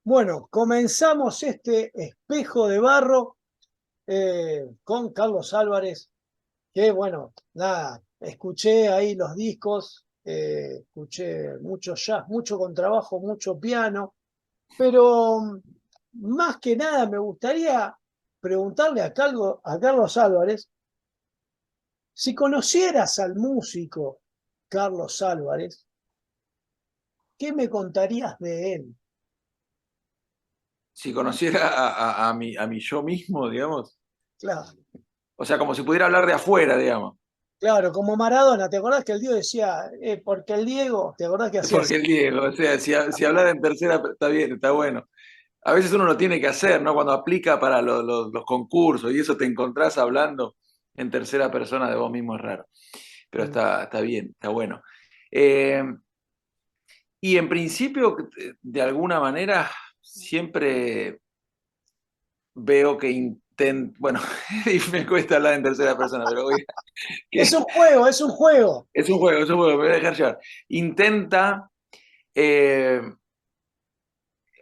Bueno, comenzamos este espejo de barro con Carlos Álvarez, que bueno, nada, escuché ahí los discos, escuché mucho jazz, mucho contrabajo, mucho piano, pero más que nada me gustaría preguntarle a Carlos Álvarez si conocieras al músico Carlos Álvarez, ¿qué me contarías de él? Si conociera a mi yo mismo, digamos. Claro. O sea, como si pudiera hablar de afuera, digamos. Claro, como Maradona, ¿te acordás que el Diego decía, porque el Diego, ¿te acordás que hacía así? Porque el Diego, o sea, si hablar en tercera, está bien, está bueno. A veces uno lo tiene que hacer, ¿no? Cuando aplica para los concursos y eso te encontrás hablando en tercera persona de vos mismo es raro. Pero Mm. está bien, está bueno. Eh, y en principio, de alguna manera, siempre veo que bueno, me cuesta hablar en tercera persona, pero Es un que juego, es un juego. es un juego, me voy a dejar llevar. Intenta, eh,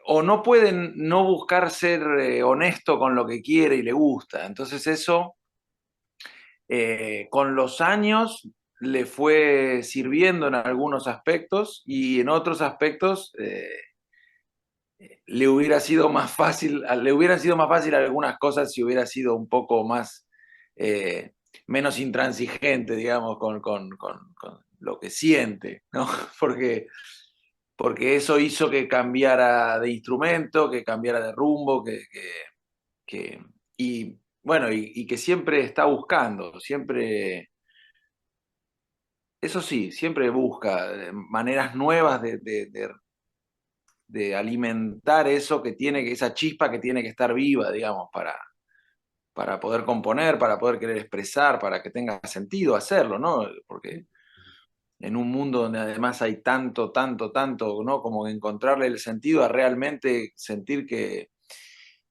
o no pueden no buscar ser honesto con lo que quiere y le gusta. Entonces eso, con los años, le fue sirviendo en algunos aspectos y en otros aspectos le hubieran sido más fácil algunas cosas si hubiera sido un poco más, eh, menos intransigente, digamos, con lo que siente, ¿no? Porque, porque eso hizo que cambiara de instrumento, que cambiara de rumbo, que y bueno, y que siempre está buscando, siempre, eso sí, siempre busca maneras nuevas de alimentar eso que tiene, esa chispa que tiene que estar viva, digamos, para poder componer, para poder querer expresar, para que tenga sentido hacerlo, ¿no? Porque en un mundo donde además hay tanto, tanto, tanto, ¿no? Como encontrarle el sentido a realmente sentir que,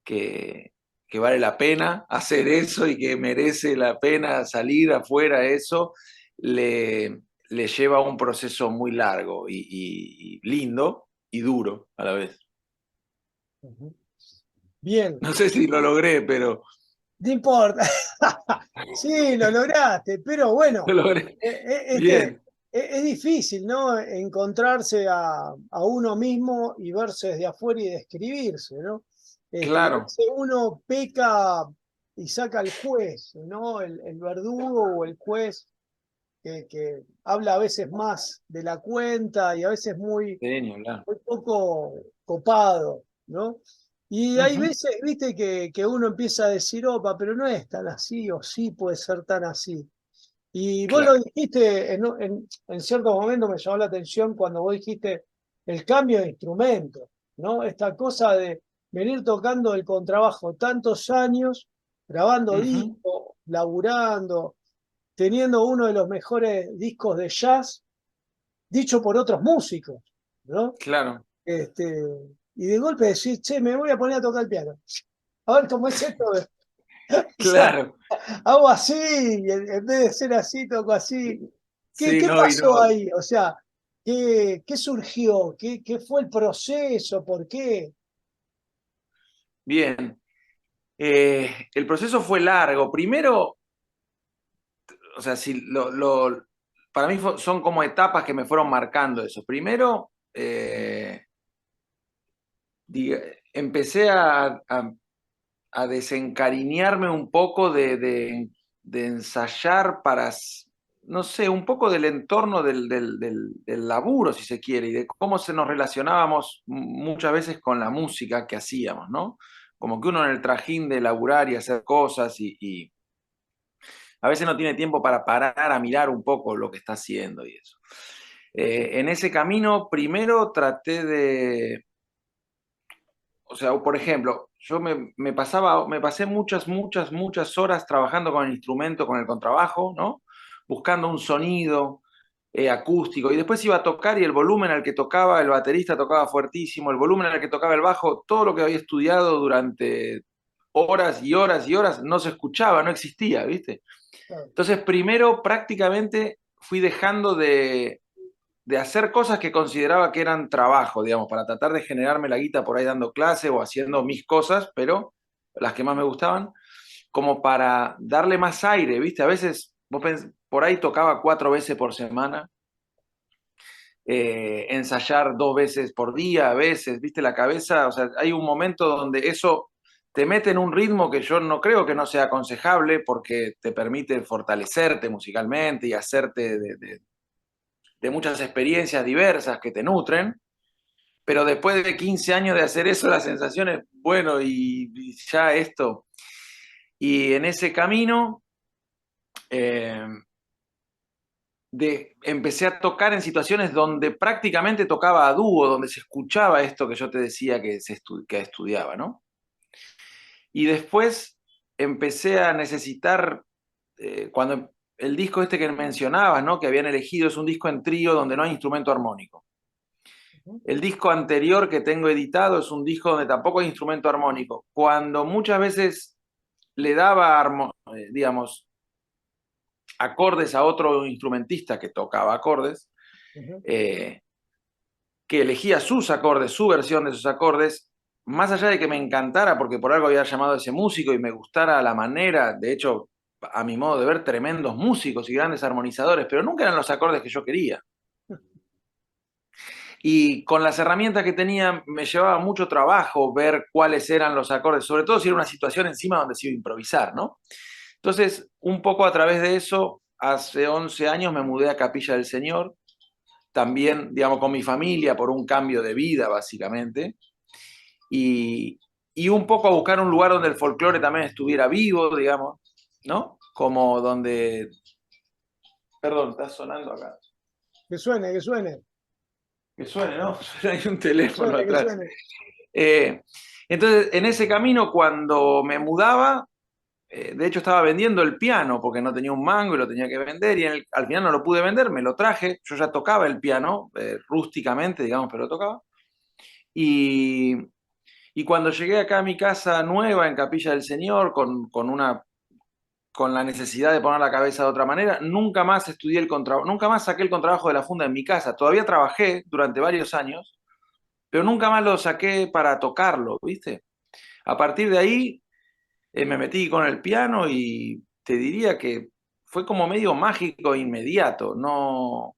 que vale la pena hacer eso y que merece la pena salir afuera eso, le lleva a un proceso muy largo y lindo y duro a la vez. Ujú. Bien, No sé si lo logré, pero no importa. Sí, lo lograste, pero lo bueno, logré. es que Bien, es difícil, ¿no? Encontrarse a uno mismo y verse desde afuera y describirse, ¿no? Y a claro. veces uno peca y saca al juez, ¿no? El verdugo o el juez que habla a veces más de la cuenta y a veces Sí, ni hablar. muy poco copado, ¿no? Y hay Ujú, veces, viste, que uno empieza a decir, opa, pero no es tan así, o sí puede ser tan así. Y vos lo claro. dijiste en cierto momento, me llamó la atención cuando vos dijiste el cambio de instrumento, ¿no? Esta cosa de venir tocando el contrabajo tantos años, grabando Ujú, discos, laburando, teniendo uno de los mejores discos de jazz, dicho por otros músicos, ¿no? claro, Este, y de golpe decir, che, me voy a poner a tocar el piano. A ver cómo es esto. O sea, claro. hago así, y en vez de ser así, toco así. ¿Qué, Sí, qué no, y pasó no. ahí? O sea, ¿qué surgió? ¿Qué fue el proceso? ¿Por qué? Bien. El proceso fue largo. Primero, o sea, si para mí son como etapas que me fueron marcando eso. Primero, empecé a desencariñarme un poco de ensayar no sé, un poco del entorno del laburo, si se quiere, y de cómo se nos relacionábamos muchas veces con la música que hacíamos, ¿no? Como que uno en el trajín de laburar y hacer cosas y a veces no tiene tiempo para parar a mirar un poco lo que está haciendo y eso. En ese camino, primero traté o sea, por ejemplo, yo me pasé muchas horas trabajando con el instrumento, con el contrabajo, ¿no? Buscando un sonido acústico. Y después iba a tocar y el volumen al que tocaba, el baterista tocaba fuertísimo, el volumen al que tocaba el bajo, todo lo que había estudiado durante horas y horas y horas no se escuchaba, no existía, ¿viste? Claro. Entonces, primero prácticamente fui dejando de hacer cosas que consideraba que eran trabajo, digamos, para tratar de generarme la guita por ahí dando clase o haciendo mis cosas, pero las que más me gustaban, como para darle más aire, ¿viste? A veces, por ahí tocaba 4 veces por semana, ensayar 2 veces por día, a veces, ¿viste? La cabeza, o sea, hay un momento donde eso te mete en un ritmo que yo no creo que no sea aconsejable porque te permite fortalecerte musicalmente y hacerte de muchas experiencias diversas que te nutren, pero después de 15 años de hacer eso, la sensación es, bueno, y ya esto. Y en ese camino eh, empecé a tocar en situaciones donde prácticamente tocaba a dúo, donde se escuchaba esto que yo te decía que estudiaba, ¿no? Y después empecé a necesitar, cuando el disco este que mencionabas, ¿no? Que habían elegido, es un disco en trío donde no hay instrumento armónico. El disco anterior que tengo editado es un disco donde tampoco hay instrumento armónico. Cuando muchas veces le daba, digamos, acordes a otro instrumentista que tocaba acordes, eh, que elegía sus acordes, su versión de sus acordes, más allá de que me encantara, porque por algo había llamado a ese músico y me gustara la manera, de hecho, a mi modo de ver, tremendos músicos y grandes armonizadores, pero nunca eran los acordes que yo quería. Y con las herramientas que tenía me llevaba mucho trabajo ver cuáles eran los acordes, sobre todo si era una situación encima donde se iba a improvisar, ¿no? Entonces, un poco a través de eso, hace 11 años me mudé a Capilla del Señor, también, digamos, con mi familia por un cambio de vida, básicamente, y, y un poco a buscar un lugar donde el folclore también estuviera vivo, digamos, ¿no? Como donde... Perdón, está sonando acá. Que suene, que suene, Que suene, ¿no? Hay un que teléfono suene, que atrás. suene. Eh, entonces, en ese camino, cuando me mudaba, de hecho estaba vendiendo el piano porque no tenía un mango y lo tenía que vender y al final no lo pude vender, me lo traje, yo ya tocaba el piano, rústicamente, digamos, pero lo tocaba. Y, y cuando llegué acá a mi casa nueva en Capilla del Señor, con la necesidad de poner la cabeza de otra manera, nunca más estudié el contrabajo, nunca más saqué el contrabajo de la funda en mi casa. Todavía trabajé durante varios años, pero nunca más lo saqué para tocarlo, ¿viste? A partir de ahí me metí con el piano y te diría que fue como medio mágico e inmediato. No,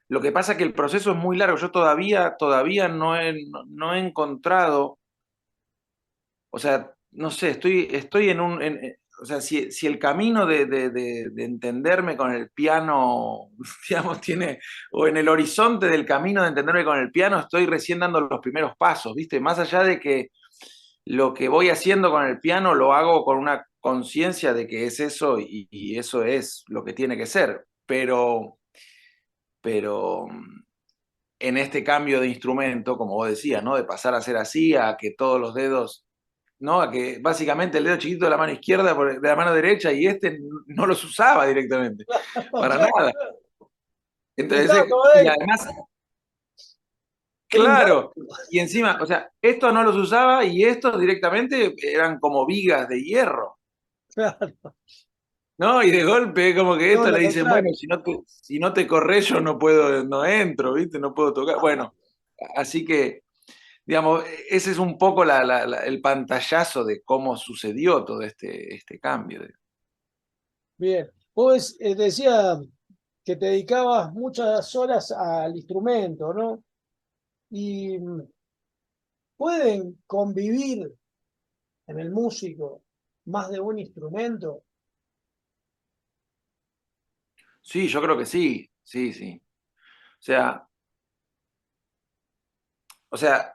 lo que pasa es que el proceso es muy largo. Yo todavía no he encontrado, o sea, no sé, estoy en un, o sea, si el camino de entenderme con el piano, digamos, tiene, o en el horizonte del camino de entenderme con el piano, estoy recién dando los primeros pasos, ¿viste? Más allá de que lo que voy haciendo con el piano lo hago con una conciencia de que es eso y eso es lo que tiene que ser. Pero en este cambio de instrumento, como vos decías, ¿no? De pasar a ser así, a que todos los dedos, ¿no? A que básicamente el dedo chiquito de la mano izquierda de la mano derecha y este no los usaba directamente, para Claro, nada. estaba Entonces, como y él, además, era un claro, básico. y encima, o sea, estos no los usaba y estos directamente eran como vigas de hierro. Claro. ¿No? Y de golpe, como que No, esto le lo dicen, bueno, contrario. si no te corres yo no puedo, no entro, ¿viste? No puedo tocar. Bueno, así que, digamos, ese es un poco el pantallazo de cómo sucedió todo este cambio. Bien. Vos decía que te dedicabas muchas horas al instrumento, ¿no? Y pueden convivir en el músico más de un instrumento. Sí, yo creo que sí, sí, sí. O sea,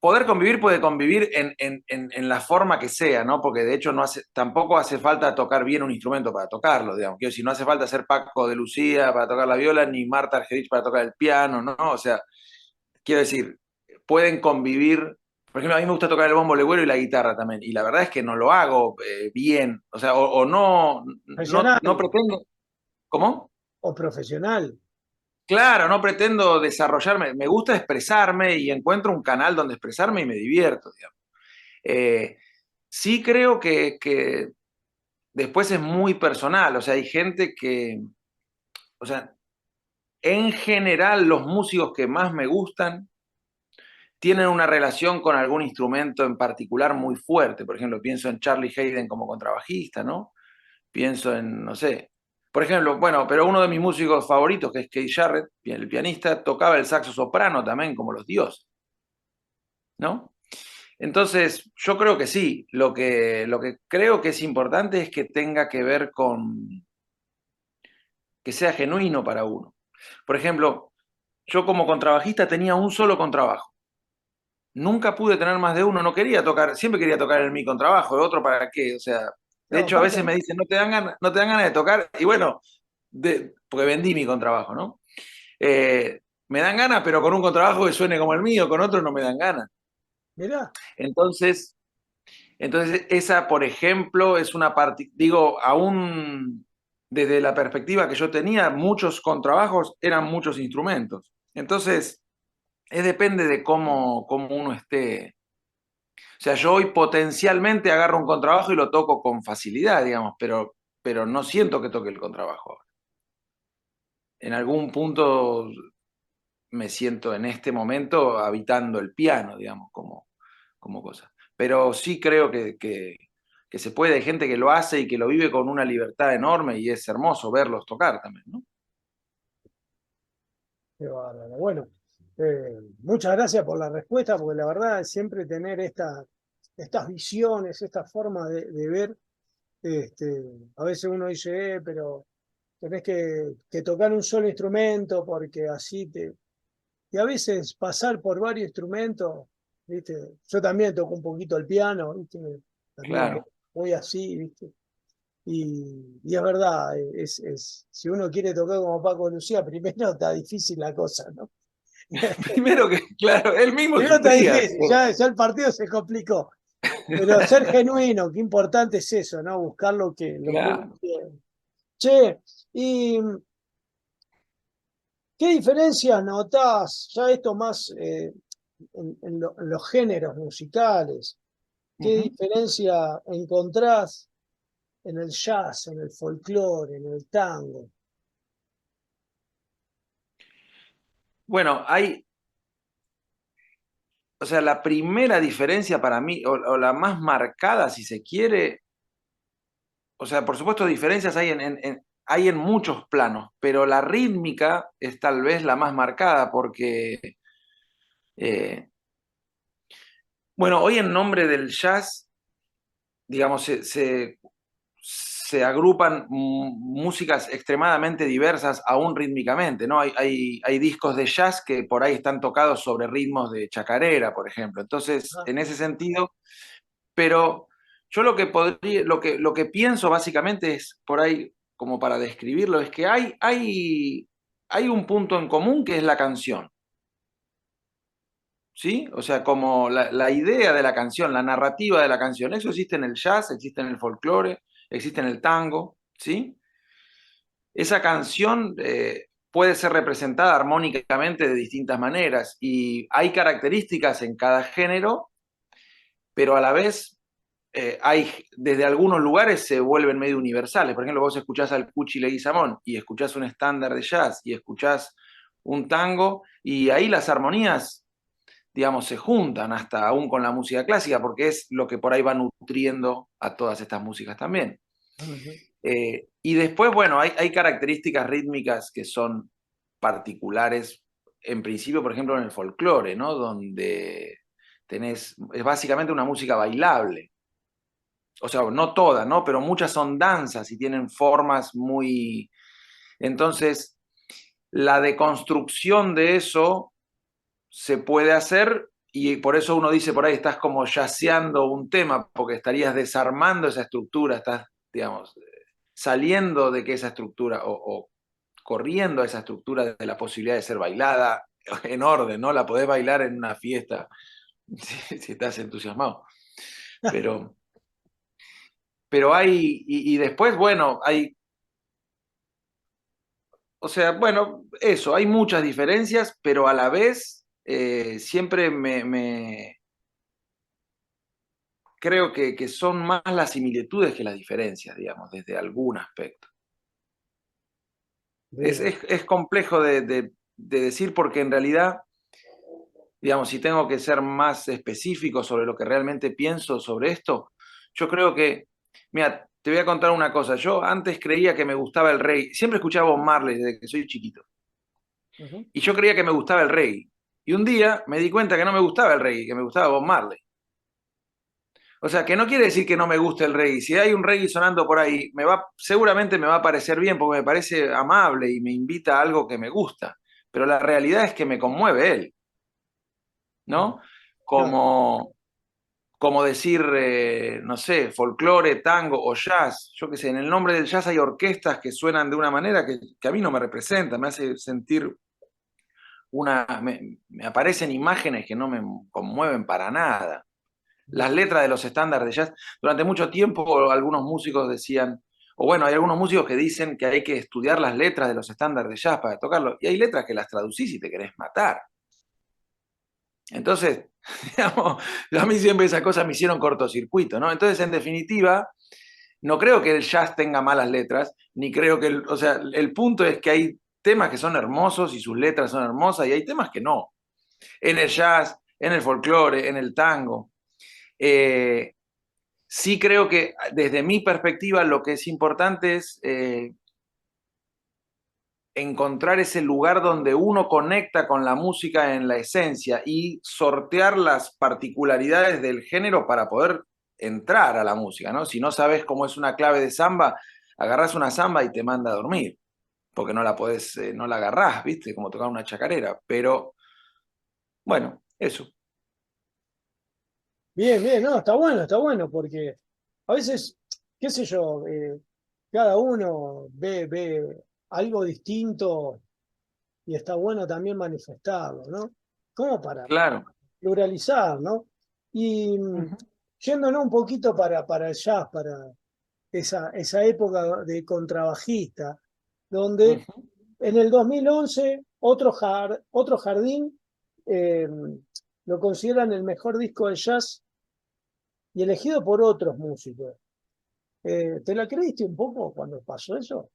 poder convivir puede convivir en la forma que sea, ¿no? Porque de hecho tampoco hace falta tocar bien un instrumento para tocarlo, digamos. Quiero decir, no hace falta ser Paco de Lucía para tocar la viola, ni Marta Argerich para tocar el piano, ¿no? O sea, quiero decir, pueden convivir. Por ejemplo, a mí me gusta tocar el bombo legüero y la guitarra también, y la verdad es que no lo hago bien, o sea, o no Profesional pretendo. ¿Cómo? o profesional. Claro, no pretendo desarrollarme, me gusta expresarme y encuentro un canal donde expresarme y me divierto, digamos. Eh, sí creo que después es muy personal, o sea, hay gente que, o sea, en general los músicos que más me gustan tienen una relación con algún instrumento en particular muy fuerte. Por ejemplo, pienso en Charlie Haydn como contrabajista, ¿no? Pienso en, no sé, por ejemplo, bueno, pero uno de mis músicos favoritos, que es Keith Jarrett, el pianista, tocaba el saxo soprano también como los dioses, ¿no? Entonces, yo creo que sí, lo que creo que es importante es que tenga que ver con que sea genuino para uno. Por ejemplo, yo como contrabajista tenía un solo contrabajo. Nunca pude tener más de uno, no quería tocar, siempre quería tocar en mi contrabajo, ¿el otro para qué? O sea, de No, hecho a aparte, veces me dicen, no te dan ganas de tocar, y bueno, porque vendí mi contrabajo, ¿no? Me dan ganas, pero con un contrabajo que suene como el mío, con otro no me dan ganas. mirá, Entonces, esa, por ejemplo, es una parte, digo, aún desde la perspectiva que yo tenía, muchos contrabajos eran muchos instrumentos. Entonces, depende de cómo uno esté. O sea, yo hoy potencialmente agarro un contrabajo y lo toco con facilidad, digamos, pero no siento que toque el contrabajo. En algún punto me siento en este momento habitando el piano, digamos, como cosa. Pero sí creo que se puede, hay gente que lo hace y que lo vive con una libertad enorme y es hermoso verlos tocar también, ¿no? qué bárbaro. Bueno, muchas gracias por la respuesta, porque la verdad es siempre tener estas visiones, esta forma de ver, este, a veces uno dice, pero tenés que tocar un solo instrumento porque así te... Y a veces pasar por varios instrumentos, ¿viste? Yo también toco un poquito el piano, ¿viste? También Claro, voy así, ¿viste? Y es verdad, si uno quiere tocar como Paco Lucía, primero está difícil la cosa, ¿no? primero que, claro, él mismo Primero está sufría. difícil, ya el partido se complicó. Pero ser genuino, qué importante es eso, ¿no? Buscar lo que uno Claro. quiere. Che, ¿y qué diferencias notás? Ya esto más en los géneros musicales. ¿Qué Ujú. diferencia encontrás en el jazz, en el folclore, en el tango? Bueno, o sea, la primera diferencia para mí, o la más marcada, si se quiere, o sea, por supuesto diferencias hay en muchos planos, pero la rítmica es tal vez la más marcada porque, eh, bueno, hoy en nombre del jazz, digamos, se agrupan músicas extremadamente diversas, aún rítmicamente, ¿no? Hay discos de jazz que por ahí están tocados sobre ritmos de chacarera, por ejemplo. Entonces, Ah, en ese sentido, pero yo lo que pienso básicamente es, por ahí, como para describirlo, es que hay un punto en común que es la canción. ¿Sí? O sea, como la idea de la canción, la narrativa de la canción, eso existe en el jazz, existe en el folclore, existe en el tango, ¿sí? Esa canción puede ser representada armónicamente de distintas maneras y hay características en cada género, pero a la vez desde algunos lugares se vuelven medio universales. Por ejemplo, vos escuchás al Cuchi Leguizamón y escuchás un estándar de jazz y escuchás un tango y ahí las armonías, digamos, se juntan hasta aún con la música clásica porque es lo que por ahí va nutriendo a todas estas músicas también. ujú. Y después, bueno, hay características rítmicas que son particulares, en principio, por ejemplo, en el folclore, ¿no? Donde es básicamente una música bailable. O sea, no todas, ¿no? Pero muchas son danzas y tienen formas muy... Entonces, la deconstrucción de eso se puede hacer y por eso uno dice por ahí estás como yaceando un tema, porque estarías desarmando esa estructura, estás, digamos, saliendo de que esa estructura o corriendo a esa estructura de la posibilidad de ser bailada en orden, ¿no? La podés bailar en una fiesta si estás entusiasmado. Pero, pero y después, bueno, o sea, bueno, eso, hay muchas diferencias, pero a la vez siempre creo que son más las similitudes que las diferencias, digamos, desde algún aspecto. River. Es complejo de decir porque en realidad, digamos, si tengo que ser más específico sobre lo que realmente pienso sobre esto, yo creo que, mira, te voy a contar una cosa. Yo antes creía que me gustaba el reggae. Siempre escuchaba Bob Marley desde que soy chiquito. Ujú. Y yo creía que me gustaba el reggae. Y un día me di cuenta que no me gustaba el reggae, que me gustaba Bob Marley. O sea, que no quiere decir que no me guste el reggae. Si hay un reggae sonando por ahí, seguramente me va a parecer bien porque me parece amable y me invita a algo que me gusta. Pero la realidad es que me conmueve él, ¿no? Claro. Como, como decir, no sé, folclore, tango o jazz. Yo qué sé, en el nombre del jazz hay orquestas que suenan de una manera que a mí no me representa, me hace sentir me aparecen imágenes que no me conmueven para nada. Las letras de los estándares de jazz, durante mucho tiempo algunos músicos decían, o bueno, hay algunos músicos que dicen que hay que estudiar las letras de los estándares de jazz para tocarlo, y hay letras que las traducís y te querés matar. Entonces, digamos, a mí siempre esas cosas me hicieron cortocircuito, ¿no? Entonces, en definitiva, no creo que el jazz tenga malas letras, ni creo que, o sea, el punto es que hay temas que son hermosos y sus letras son hermosas y hay temas que no. En el jazz, en el folclore, en el tango. Eh, sí creo que desde mi perspectiva lo que es importante es encontrar ese lugar donde uno conecta con la música en la esencia y sortear las particularidades del género para poder entrar a la música, ¿no? Si no sabes cómo es una clave de samba, agarrás una samba y te manda a dormir, porque no la podés, no la agarrás, ¿viste? Como tocar una chacarera. Pero, bueno, eso. Bien, bien, no, está bueno, porque a veces, qué sé yo, cada uno ve algo distinto y está bueno también manifestarlo, ¿no? Como para Claro. pluralizar, ¿no? Y yéndonos un poquito para el jazz, para esa época de contrabajista, donde Ujú. en el 2011 otro jardín eh, lo consideran el mejor disco de jazz y elegido por otros músicos. ¿Te la creíste un poco cuando pasó eso?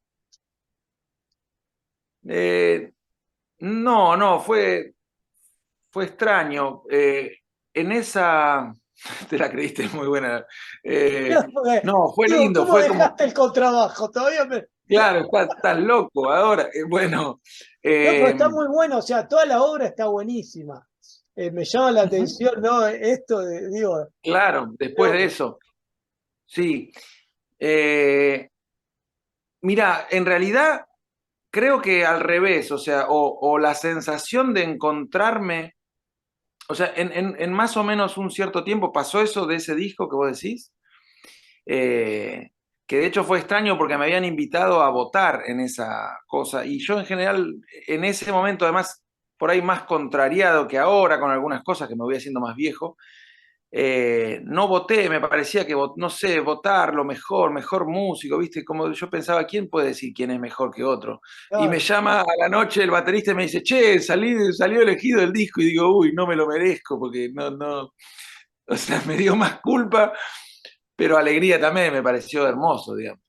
Eh, no, no, fue extraño. En esa, te la creíste muy buena. No, fue Digo, lindo, ¿cómo fue como, dejaste el contrabajo? Todavía me... claro, estás loco ahora. Bueno, No, pero eh, está muy bueno, o sea, toda la obra está buenísima. Me llama la ujú, atención, ¿no? Esto, digo, claro, después de loco. eso, sí. Eh, Mira, en realidad creo que al revés, o sea, o la sensación de encontrarme, o sea, en más o menos un cierto tiempo pasó eso de ese disco que vos decís. eh, que de hecho fue extraño porque me habían invitado a votar en esa cosa. Y yo en general, en ese momento, además, por ahí más contrariado que ahora con algunas cosas que me voy haciendo más viejo, no voté, me parecía que, no sé, votar lo mejor, mejor músico, ¿viste? Como yo pensaba, ¿quién puede decir quién es mejor que otro? Y me Claro. llama a la noche el baterista y me dice, che, salió elegido el disco, y digo, uy, no me lo merezco, porque no, o sea, me dio más culpa pero alegría también me pareció hermoso, digamos.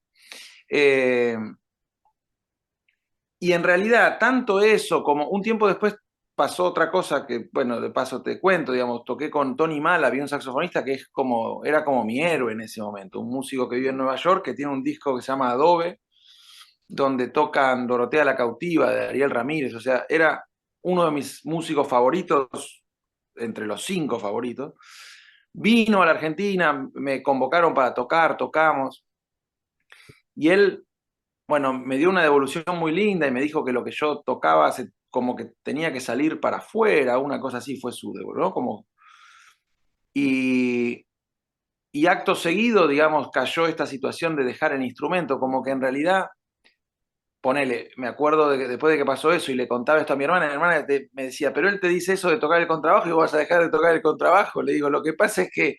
Eh, y en realidad, tanto eso como un tiempo después pasó otra cosa que, bueno, de paso te cuento, digamos, toqué con Tony Mala, había un saxofonista que era como mi héroe en ese momento, un músico que vive en Nueva York, que tiene un disco que se llama Adobe, donde tocan Dorotea la Cautiva de Ariel Ramírez, o sea, era uno de mis músicos favoritos, entre los 5 favoritos. Vino a la Argentina, me convocaron para tocar, tocamos, y él bueno, me dio una devolución muy linda y me dijo que lo que yo tocaba como que tenía que salir para afuera, una cosa así fue su devolución, ¿no? Y, y acto seguido, digamos, cayó esta situación de dejar el instrumento, como que en realidad, ponele, me acuerdo de que después de que pasó eso y le contaba esto a mi hermana me decía, pero él te dice eso de tocar el contrabajo y vos vas a dejar de tocar el contrabajo. Le digo, lo que pasa es que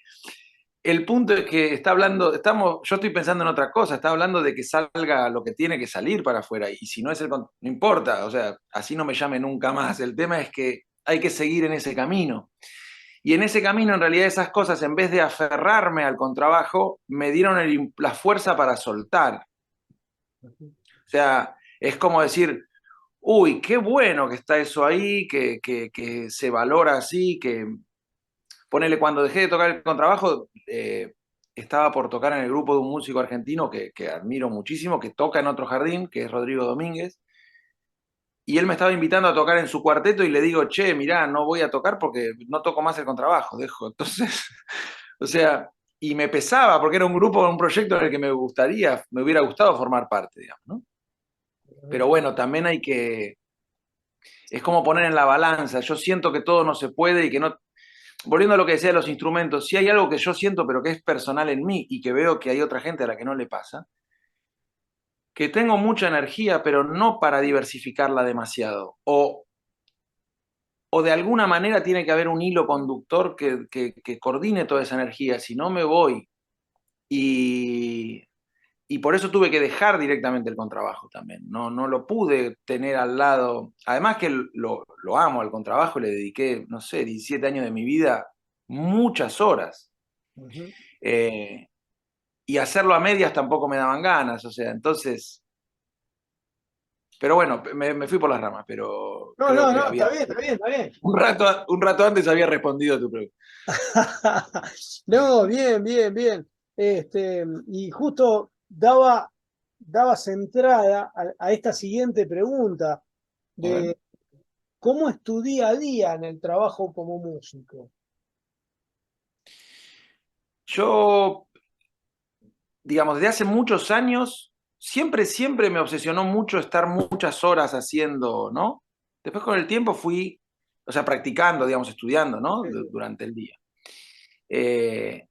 el punto es que está hablando, yo estoy pensando en otra cosa, está hablando de que salga lo que tiene que salir para afuera, y si no es no importa, o sea, así no me llame nunca más. El tema es que hay que seguir en ese camino. Y en ese camino, en realidad, esas cosas, en vez de aferrarme al contrabajo, me dieron la fuerza para soltar. O sea, es como decir, uy, qué bueno que está eso ahí, que se valora así, que ponele, cuando dejé de tocar el contrabajo, estaba por tocar en el grupo de un músico argentino que admiro muchísimo, que toca en otro jardín, que es Rodrigo Domínguez, y él me estaba invitando a tocar en su cuarteto y le digo, che, mirá, no voy a tocar porque no toco más el contrabajo, dejo. Entonces, o sea, y me pesaba porque era un grupo, un proyecto en el que me hubiera gustado formar parte, digamos, ¿no? Pero bueno, también hay que, es como poner en la balanza, yo siento que todo no se puede y que no, volviendo a lo que decía de los instrumentos, si hay algo que yo siento pero que es personal en mí y que veo que hay otra gente a la que no le pasa, que tengo mucha energía pero no para diversificarla demasiado, o de alguna manera tiene que haber un hilo conductor que coordine toda esa energía, si no me voy. Y, y por eso tuve que dejar directamente el contrabajo también, no lo pude tener al lado, además que lo amo al contrabajo, le dediqué, no sé, 17 años de mi vida, muchas horas. Ujú. Eh, y hacerlo a medias tampoco me daban ganas, o sea, entonces, pero bueno, me fui por las ramas, pero No, creo no, que no, está había, bien, está bien, está bien. un rato antes había respondido a tu pregunta. No, bien, bien, bien. Y justo dabas entrada a esta siguiente pregunta A ver. de cómo es tu día a día en el trabajo como músico. Yo, digamos, desde hace muchos años, siempre me obsesionó mucho estar muchas horas haciendo, ¿no? Después con el tiempo fui, o sea, practicando, digamos, estudiando, ¿no? Durante el día. Eh,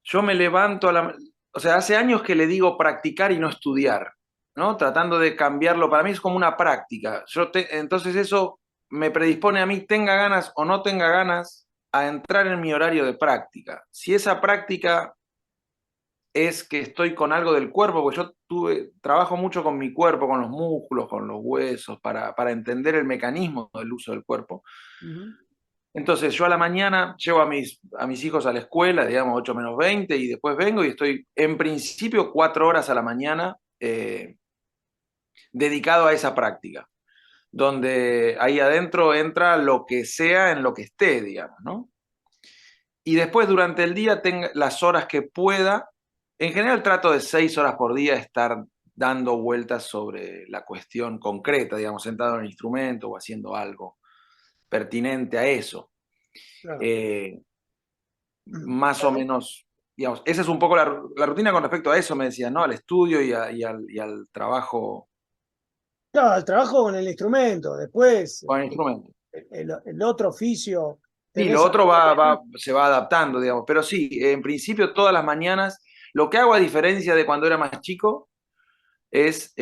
yo me levanto a la... O sea, hace años que le digo practicar y no estudiar, ¿no? Tratando de cambiarlo. Para mí es como una práctica. Entonces eso me predispone a mí, tenga ganas o no tenga ganas, a entrar en mi horario de práctica. Si esa práctica es que estoy con algo del cuerpo, porque trabajo mucho con mi cuerpo, con los músculos, con los huesos, para entender el mecanismo del uso del cuerpo. Ujú. Entonces yo a la mañana llevo a mis hijos a la escuela, digamos 8 menos 20, y después vengo y estoy en principio 4 horas a la mañana dedicado a esa práctica, donde ahí adentro entra lo que sea en lo que esté, digamos, ¿no? Y después durante el día tenga las horas que pueda. En general trato de 6 horas por día estar dando vueltas sobre la cuestión concreta, digamos, sentado en el instrumento o haciendo algo pertinente a eso. Claro. Eh, Más o menos, digamos, esa es un poco la rutina con respecto a eso, me decía, ¿no? Al estudio y al trabajo Claro, el trabajo con el instrumento, después con el instrumento. el otro oficio, Sí, lo tenés otro se va adaptando, digamos, pero sí, en principio todas las mañanas, lo que hago a diferencia de cuando era más chico, es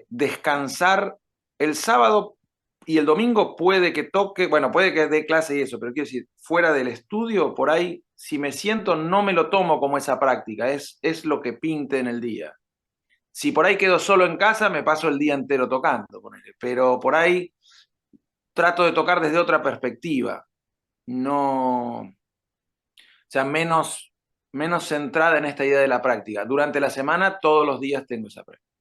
descansar el sábado y el domingo puede que toque, bueno, puede que dé clase y eso, pero quiero decir, fuera del estudio, por ahí, si me siento, no me lo tomo como esa práctica, es lo que pinte en el día. Si por ahí quedo solo en casa, me paso el día entero tocando, ponele, pero por ahí trato de tocar desde otra perspectiva, no, o sea, menos centrada en esta idea de la práctica. Durante la semana, todos los días tengo esa práctica.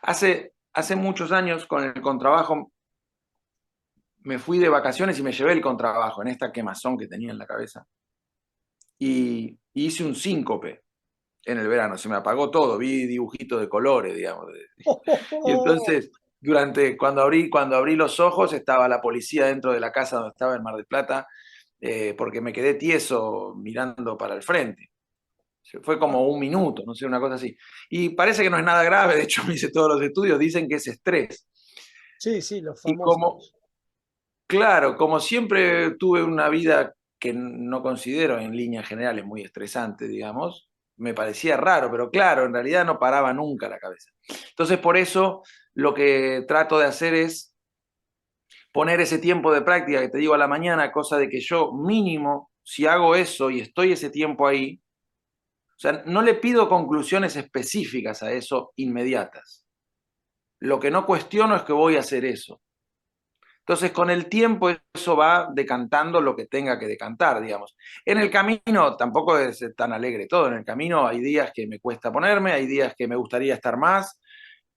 Hace muchos años con el contrabajo me fui de vacaciones y me llevé el contrabajo en esta quemazón que tenía en la cabeza y hice un síncope en el verano, se me apagó todo, vi dibujitos de colores, digamos. Y entonces, cuando abrí los ojos, estaba la policía dentro de la casa donde estaba en Mar del Plata, porque me quedé tieso mirando para el frente. Fue como un minuto, no sé, una cosa así. Y parece que no es nada grave, de hecho me hice todos los estudios, dicen que es estrés. Sí, sí, los Y como, famosos. claro, como siempre tuve una vida que no considero en líneas generales muy estresante, digamos, me parecía raro, pero claro, en realidad no paraba nunca la cabeza. Entonces, por eso lo que trato de hacer es poner ese tiempo de práctica que te digo a la mañana, cosa de que yo mínimo, si hago eso y estoy ese tiempo ahí, o sea, no le pido conclusiones específicas a eso inmediatas. Lo que no cuestiono es que voy a hacer eso. Entonces, con el tiempo eso va decantando lo que tenga que decantar, digamos. En el camino tampoco es tan alegre todo. En el camino hay días que me cuesta ponerme, hay días que me gustaría estar más,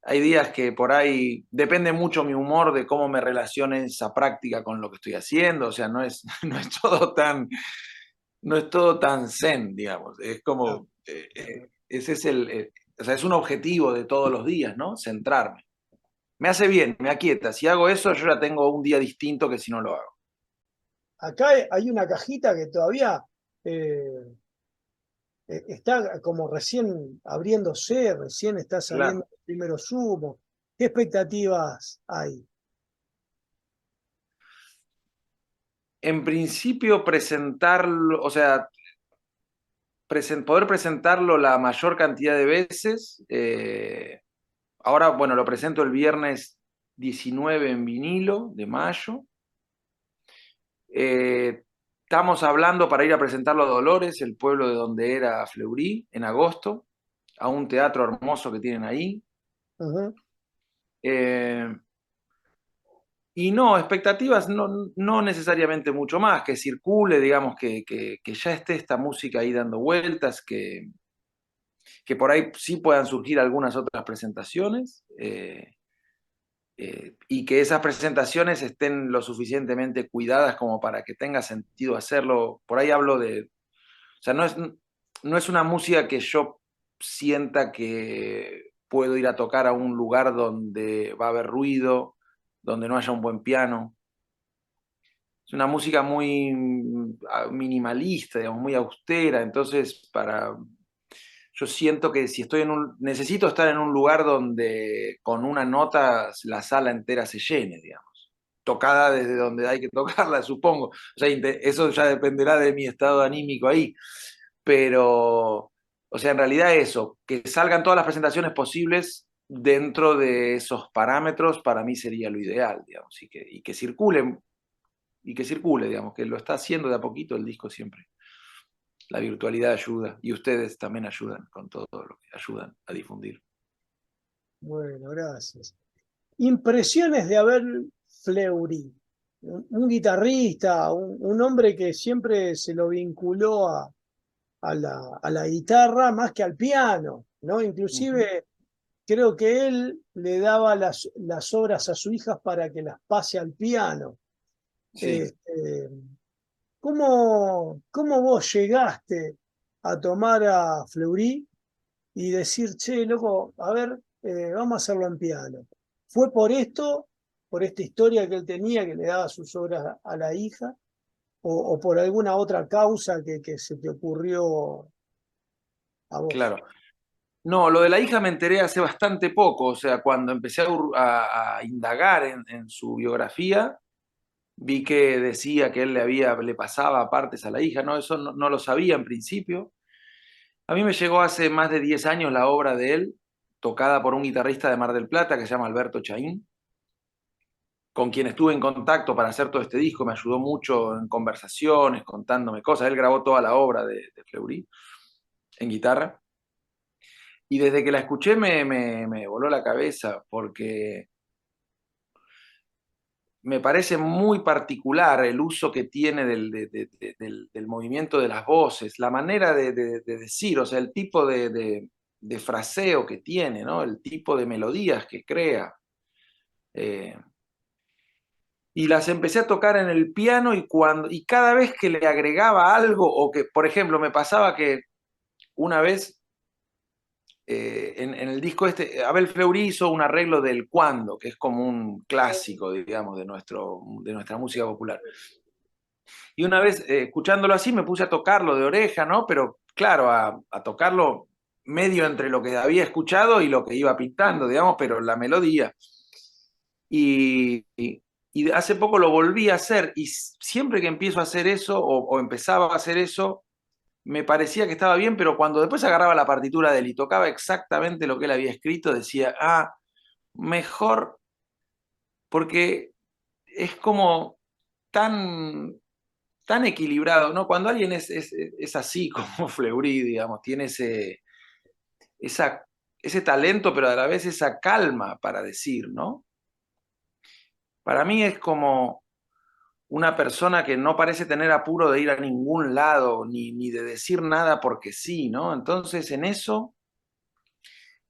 Hay días que por ahí depende mucho mi humor de cómo me relacione esa práctica con lo que estoy haciendo. O sea, no es, no es todo tan zen, digamos. Es Ah, como, ese es o sea, es un objetivo de todos los días, ¿no? Centrarme. Me hace bien, me aquieta. Si hago eso, yo ya tengo un día distinto que si no lo hago. acá hay una cajita que todavía eh, está como recién abriéndose, recién está Claro. saliendo el primero humo. ¿Qué expectativas hay? En principio, presentarlo, o sea, poder presentarlo la mayor cantidad de veces. Ahora, bueno, lo presento el viernes 19 en vinilo de mayo. Eh, Estamos hablando para ir a presentarlo a Dolores, el pueblo de donde era Fleury, en agosto, a un teatro hermoso que tienen ahí. Ujú. Eh, y no, expectativas no necesariamente mucho más, que circule, digamos, que ya esté esta música ahí dando vueltas, que por ahí sí puedan surgir algunas otras presentaciones. Y que esas presentaciones estén lo suficientemente cuidadas como para que tenga sentido hacerlo. Por ahí hablo de, o sea, no es una música que yo sienta que puedo ir a tocar a un lugar donde va a haber ruido, donde no haya un buen piano. Es una música muy minimalista, digamos, muy austera, entonces yo siento que si estoy necesito estar en un lugar donde con una nota la sala entera se llene, digamos. Tocada desde donde hay que tocarla, supongo. O sea, eso ya dependerá de mi estado anímico ahí. Pero, o sea, en realidad eso, que salgan todas las presentaciones posibles dentro de esos parámetros, para mí sería lo ideal, digamos, y que circule, digamos, que lo está haciendo de a poquito el disco siempre. La virtualidad ayuda y ustedes también ayudan con todo lo que ayudan a difundir. Bueno, gracias. Impresiones de Abel Fleury, un guitarrista, un hombre que siempre se lo vinculó a la guitarra más que al piano, ¿no? Uh -huh. Inclusive creo que él le daba las obras a su hija para que las pase al piano. Sí. Este, ¿cómo vos llegaste a tomar a Fleury y decir, che, loco, a ver, vamos a hacerlo en piano? ¿Fue por esto, por esta historia que él tenía, que le daba sus obras a la hija, o por alguna otra causa que se te ocurrió a vos? Claro. No, lo de la hija me enteré hace bastante poco, o sea, cuando empecé a indagar en su biografía, vi que decía que él le pasaba partes a la hija, no, eso no lo sabía en principio. A mí me llegó hace más de 10 años la obra de él, tocada por un guitarrista de Mar del Plata que se llama Alberto Chaín, con quien estuve en contacto para hacer todo este disco, me ayudó mucho en conversaciones, contándome cosas. Él grabó toda la obra de Fleury en guitarra. Y desde que la escuché me voló la cabeza porque me parece muy particular el uso que tiene del movimiento de las voces, la manera de decir, o sea, el tipo de fraseo que tiene, ¿no? El tipo de melodías que crea. Eh, y las empecé a tocar en el piano y cada vez que le agregaba algo, o que, por ejemplo, me pasaba que una vez en el disco este, Abel Fleury hizo un arreglo del cuando, que es como un clásico, digamos, de nuestra música popular. Y una vez, escuchándolo así, me puse a tocarlo de oreja, ¿no? Pero claro, a tocarlo medio entre lo que había escuchado y lo que iba pintando, digamos, pero la melodía. Y hace poco lo volví a hacer y siempre que empiezo a hacer eso o empezaba a hacer eso, me parecía que estaba bien, pero cuando después agarraba la partitura de él y tocaba exactamente lo que él había escrito, decía, mejor, porque es como tan, tan equilibrado, ¿no? Cuando alguien es así como Fleury, digamos, tiene esa, ese talento, pero a la vez esa calma para decir, ¿no? Para mí es como una persona que no parece tener apuro de ir a ningún lado, ni de decir nada porque sí, ¿no? Entonces, en eso,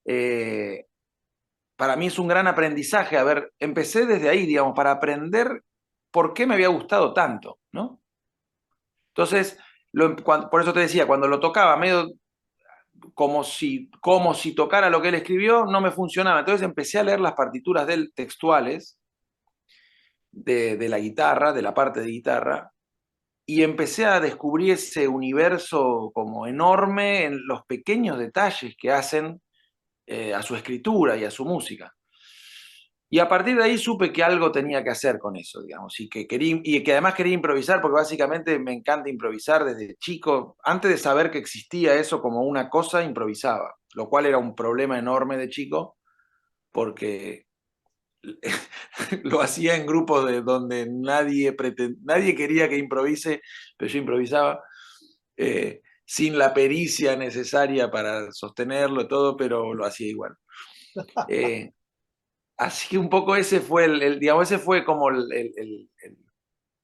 eh, para mí es un gran aprendizaje. A ver, empecé desde ahí, digamos, para aprender por qué me había gustado tanto, ¿no? Entonces, por eso te decía, cuando lo tocaba medio como si tocara lo que él escribió, no me funcionaba. Entonces empecé a leer las partituras de él textuales de la guitarra, de la parte de guitarra, y empecé a descubrir ese universo como enorme en los pequeños detalles que hacen a su escritura y a su música. Y a partir de ahí supe que algo tenía que hacer con eso, digamos, y que además quería improvisar, porque básicamente me encanta improvisar desde chico. Antes de saber que existía eso como una cosa, improvisaba, lo cual era un problema enorme de chico, porque lo hacía en grupos donde nadie quería que improvise, pero yo improvisaba sin la pericia necesaria para sostenerlo y todo, pero lo hacía igual. Así que un poco ese fue digamos, ese fue como el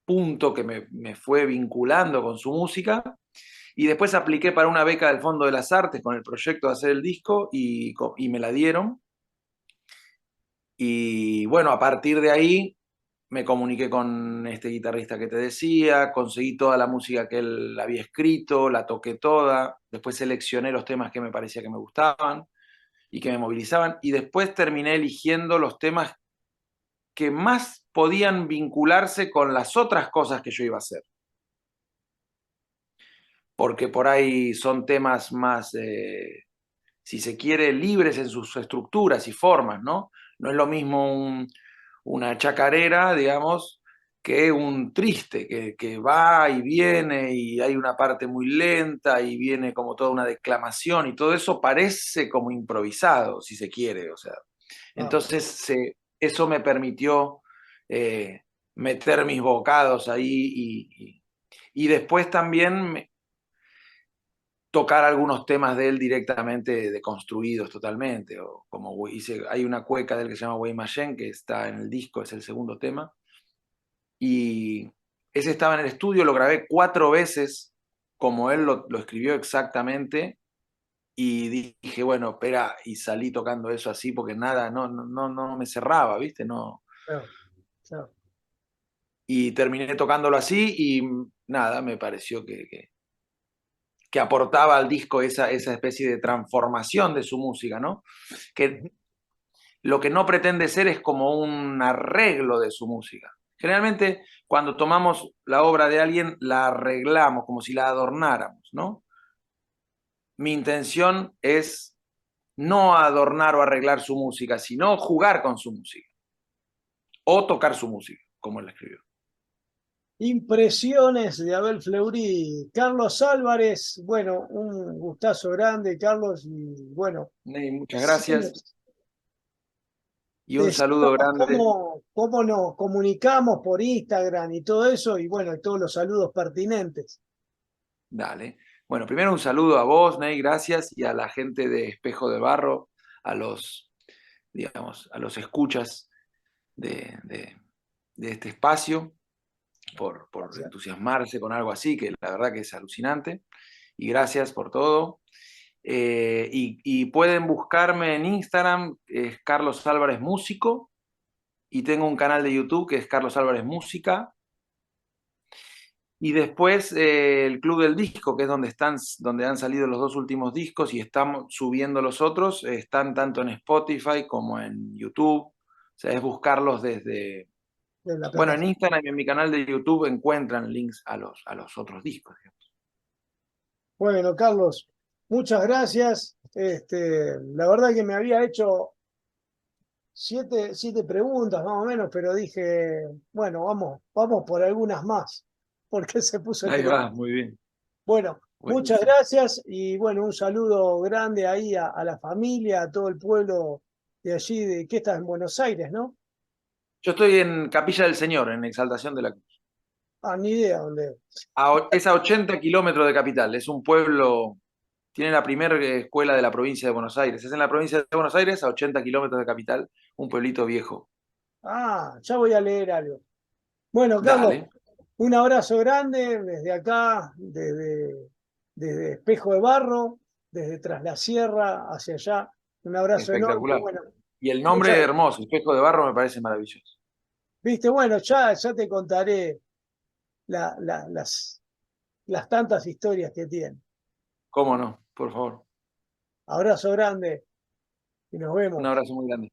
punto que me fue vinculando con su música. Y después apliqué para una beca del Fondo de las Artes con el proyecto de hacer el disco y me la dieron. Y bueno, a partir de ahí me comuniqué con este guitarrista que te decía, conseguí toda la música que él había escrito, la toqué toda, después seleccioné los temas que me parecía que me gustaban y que me movilizaban, y después terminé eligiendo los temas que más podían vincularse con las otras cosas que yo iba a hacer. Porque por ahí son temas más, si se quiere, libres en sus estructuras y formas, ¿no? No es lo mismo una chacarera, digamos, que un triste, que va y viene y hay una parte muy lenta y viene como toda una declamación y todo eso parece como improvisado, si se quiere, o sea. Ah, Entonces eso me permitió meter mis bocados ahí y después también tocar algunos temas de él directamente deconstruidos totalmente, o como hay una cueca de él que se llama Guaymallén, que está en el disco, es el segundo tema, y ese estaba en el estudio, lo grabé 4 veces, como él lo escribió exactamente, y dije, bueno, espera, y salí tocando eso así, porque nada, no me cerraba, ¿viste? No. claro, claro. Y terminé tocándolo así, y nada, me pareció que aportaba al disco esa especie de transformación de su música, ¿no? Que lo que no pretende ser es como un arreglo de su música. Generalmente, cuando tomamos la obra de alguien, la arreglamos como si la adornáramos, ¿no? Mi intención es no adornar o arreglar su música, sino jugar con su música o tocar su música, como él la escribió. Impresiones de Abel Fleury. Carlos Álvarez, bueno, un gustazo grande, Carlos, y bueno, Muchas gracias decinos, y un saludo grande. cómo nos comunicamos por Instagram y todo eso, y bueno, todos los saludos pertinentes. Dale. Bueno, primero un saludo a vos, Ney, gracias, y a la gente de Espejo de Barro, a los, digamos, a los escuchas de este espacio, por Gracias. entusiasmarse con algo así, que la verdad que es alucinante. Y gracias por todo. Y pueden buscarme en Instagram, es Carlos Álvarez Músico, y tengo un canal de YouTube que es Carlos Álvarez Música. Y después el Club del Disco, que es donde han salido los 2 últimos discos y estamos subiendo los otros, están tanto en Spotify como en YouTube. O sea, es buscarlos desde. De la Bueno, en plataforma. Instagram y en mi canal de YouTube encuentran links a los otros discos, digamos. Bueno, Carlos, muchas gracias. La verdad que me había hecho siete preguntas más o menos, pero dije, bueno, vamos por algunas más, porque se puso Ahí interesante. va, muy bien. Bueno, muchas Buenísimo. gracias y bueno, un saludo grande ahí a la familia, a todo el pueblo de allí, de que estás en Buenos Aires, ¿no? Yo estoy en Capilla del Señor, en Exaltación de la Cruz. Ah, ni idea dónde. Es a 80 kilómetros de Capital. Es un pueblo, tiene la primera escuela de la provincia de Buenos Aires. Es en la provincia de Buenos Aires, a 80 kilómetros de Capital, un pueblito viejo. Ah, ya voy a leer algo. Bueno, Carlos, Dale, un abrazo grande desde acá, desde Espejo de Barro, desde Tras la Sierra hacia allá. Un abrazo enorme. espectacular. Bueno, Y el nombre Mucha- hermoso, Espejo de Barro, me parece maravilloso. Viste, bueno, ya te contaré las tantas historias que tiene. ¿Cómo no? Por favor. Abrazo grande y nos Un vemos. abrazo muy grande.